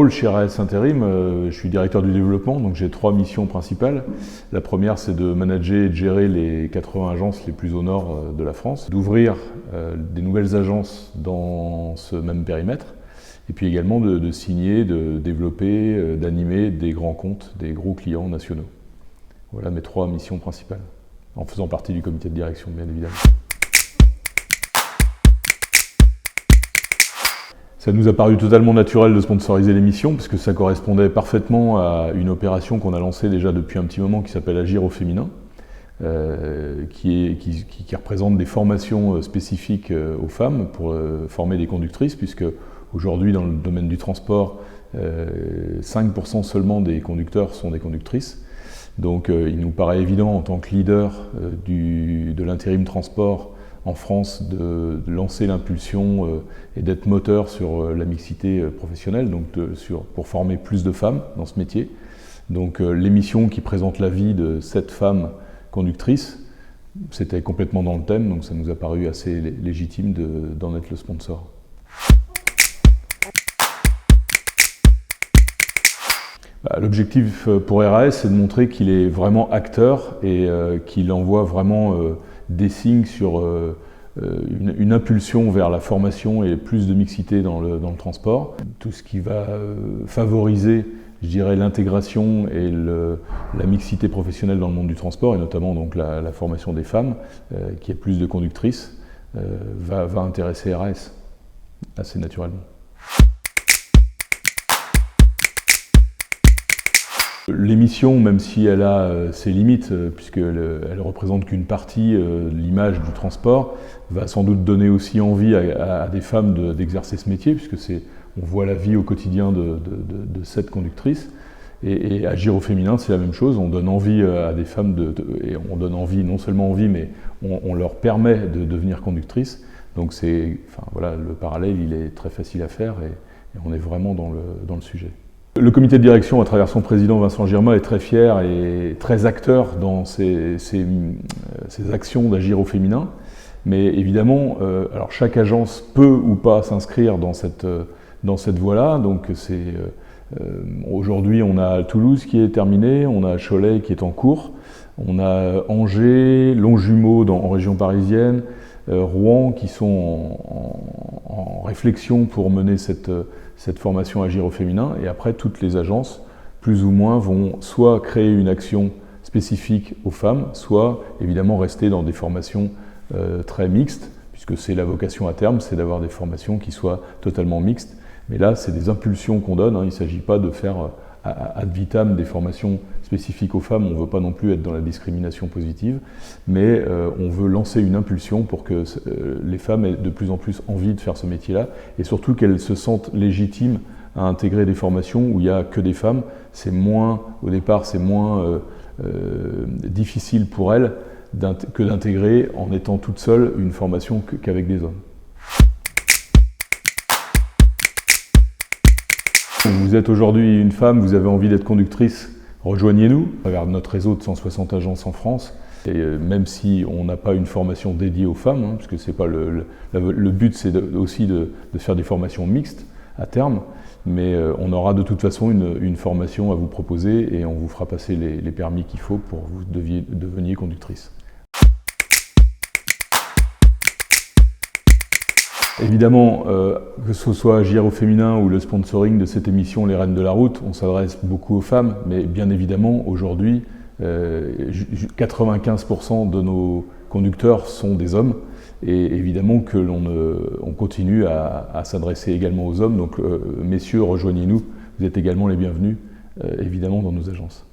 rôle chez RAS Intérim, je suis directeur du développement, donc j'ai 3 missions principales. La première, c'est de manager et de gérer les 80 agences les plus au nord de la France, d'ouvrir des nouvelles agences dans ce même périmètre, et puis également de signer, de développer, d'animer des grands comptes, des gros clients nationaux. Voilà mes 3 missions principales, en faisant partie du comité de direction, bien évidemment. Ça nous a paru totalement naturel de sponsoriser l'émission, parce que ça correspondait parfaitement à une opération qu'on a lancée déjà depuis un petit moment qui s'appelle Agir au féminin, qui représente des formations spécifiques aux femmes pour former des conductrices, puisque aujourd'hui dans le domaine du transport, 5% seulement des conducteurs sont des conductrices. Donc il nous paraît évident en tant que leader de l'intérim transport en France de lancer l'impulsion et d'être moteur sur la mixité professionnelle, donc pour former plus de femmes dans ce métier. Donc l'émission qui présente la vie de 7 femmes conductrices, c'était complètement dans le thème, donc ça nous a paru assez légitime d'en être le sponsor. L'objectif pour RAS, c'est de montrer qu'il est vraiment acteur et qu'il envoie vraiment des signes sur une impulsion vers la formation et plus de mixité dans le transport. Tout ce qui va favoriser, je dirais, l'intégration et la mixité professionnelle dans le monde du transport, et notamment donc la formation des femmes, qui est plus de conductrices, va intéresser RAS assez naturellement. L'émission, même si elle a ses limites, puisqu'elle ne représente qu'une partie de l'image du transport, va sans doute donner aussi envie à des femmes d'exercer ce métier, puisque on voit la vie au quotidien de cette conductrice. Et Agir au féminin, c'est la même chose, on donne envie à des femmes, et on donne envie, non seulement envie, mais on leur permet de devenir conductrices. Donc voilà, le parallèle, il est très facile à faire et on est vraiment dans le sujet. Le comité de direction, à travers son président Vincent Girma, est très fier et très acteur dans ces actions d'agir au féminin. Mais évidemment, alors chaque agence peut ou pas s'inscrire dans cette voie-là. Donc aujourd'hui, on a Toulouse qui est terminé, on a Cholet qui est en cours, on a Angers, Longjumeau en région parisienne, Rouen qui sont en réflexion pour mener cette formation Agir au féminin, et après toutes les agences, plus ou moins, vont soit créer une action spécifique aux femmes, soit évidemment rester dans des formations très mixtes, puisque c'est la vocation à terme, c'est d'avoir des formations qui soient totalement mixtes. Mais là, c'est des impulsions qu'on donne, il ne s'agit pas de faire ad vitam des formations spécifiques aux femmes, on ne veut pas non plus être dans la discrimination positive, mais on veut lancer une impulsion pour que les femmes aient de plus en plus envie de faire ce métier-là, et surtout qu'elles se sentent légitimes à intégrer des formations où il n'y a que des femmes. Au départ, c'est moins difficile pour elles que d'intégrer en étant toute seule une formation qu'avec des hommes. Vous êtes aujourd'hui une femme, vous avez envie d'être conductrice, rejoignez-nous à travers notre réseau de 160 agences en France. Et même si on n'a pas une formation dédiée aux femmes, parce que c'est pas le but, c'est aussi de faire des formations mixtes à terme, mais on aura de toute façon une formation à vous proposer et on vous fera passer les permis qu'il faut pour que vous deveniez conductrice. Évidemment, que ce soit Agir au féminin ou le sponsoring de cette émission Les Reines de la Route, on s'adresse beaucoup aux femmes, mais bien évidemment, aujourd'hui, 95% de nos conducteurs sont des hommes, et évidemment que on continue à s'adresser également aux hommes. Donc, messieurs, rejoignez-nous, vous êtes également les bienvenus, évidemment, dans nos agences.